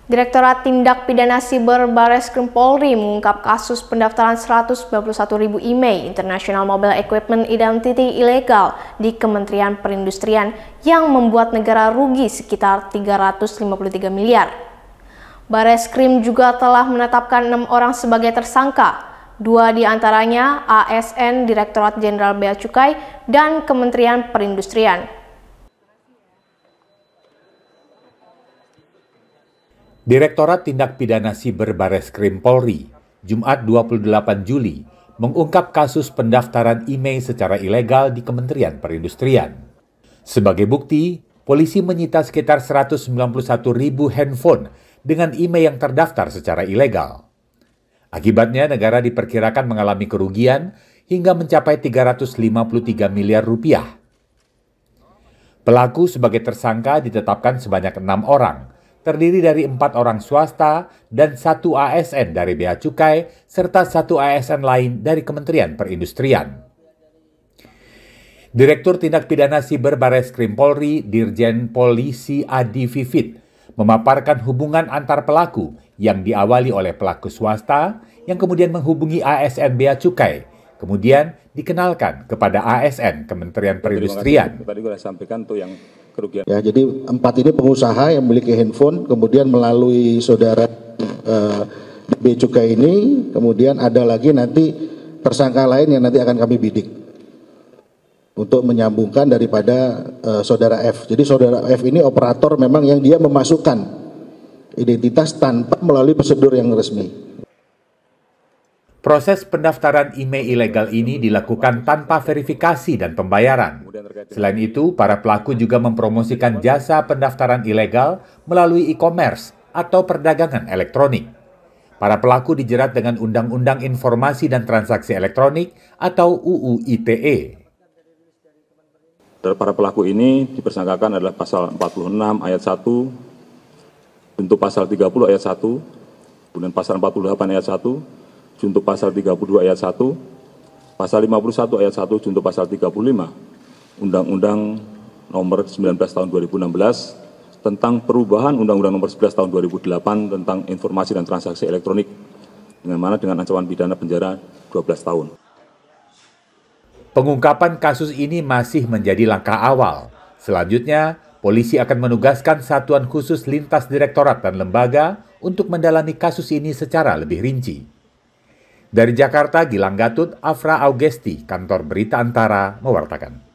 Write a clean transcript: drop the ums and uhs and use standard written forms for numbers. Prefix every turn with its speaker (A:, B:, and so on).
A: Direktorat Tindak Pidana Siber Bareskrim Polri mengungkap kasus pendaftaran 191.000 IMEI International Mobile Equipment Identity ilegal di Kementerian Perindustrian yang membuat negara rugi sekitar 353 miliar. Bareskrim juga telah menetapkan 6 orang sebagai tersangka, 2 diantaranya ASN Direktorat Jenderal Bea Cukai dan Kementerian Perindustrian.
B: Direktorat Tindak Pidana Siber Bareskrim Polri, Jumat 28 Juli, mengungkap kasus pendaftaran IMEI secara ilegal di Kementerian Perindustrian. Sebagai bukti, polisi menyita sekitar 191.000 handphone dengan IMEI yang terdaftar secara ilegal. Akibatnya, negara diperkirakan mengalami kerugian hingga mencapai 353 miliar rupiah. Pelaku sebagai tersangka ditetapkan sebanyak 6 orang, terdiri dari 4 orang swasta dan 1 ASN dari Bea Cukai serta 1 ASN lain dari Kementerian Perindustrian. Direktur Tindak Pidana Siber Bareskrim Polri, Dirjen Polisi Adi Vivit, memaparkan hubungan antar pelaku yang diawali oleh pelaku swasta yang kemudian menghubungi ASN Bea Cukai, kemudian dikenalkan kepada ASN Kementerian Perindustrian.
C: Tadi gue sampaikan tuh yang kerugian.
D: Ya, jadi 4 ini pengusaha yang memiliki handphone, kemudian melalui saudara Bea Cukai ini, kemudian ada lagi nanti tersangka lain yang nanti akan kami bidik untuk menyambungkan daripada saudara F. Jadi saudara F ini operator memang yang dia memasukkan identitas tanpa melalui prosedur yang resmi.
B: Proses pendaftaran IMEI ilegal ini dilakukan tanpa verifikasi dan pembayaran. Selain itu, para pelaku juga mempromosikan jasa pendaftaran ilegal melalui e-commerce atau perdagangan elektronik. Para pelaku dijerat dengan Undang-Undang Informasi dan Transaksi Elektronik atau UU ITE.
C: Para pelaku ini dipersangkakan adalah pasal 46 ayat 1, junto pasal 30 ayat 1, kemudian pasal 48 ayat 1, junto pasal 32 ayat 1, pasal 51 ayat 1, junto pasal 35, Undang-Undang nomor 19 tahun 2016 tentang perubahan Undang-Undang nomor 11 tahun 2008 tentang informasi dan transaksi elektronik, dengan ancaman pidana penjara 12 tahun.
B: Pengungkapan kasus ini masih menjadi langkah awal. Selanjutnya, polisi akan menugaskan satuan khusus lintas direktorat dan lembaga untuk mendalami kasus ini secara lebih rinci. Dari Jakarta, Gilang Gatut, Afra Augesti, Kantor Berita Antara, mewartakan.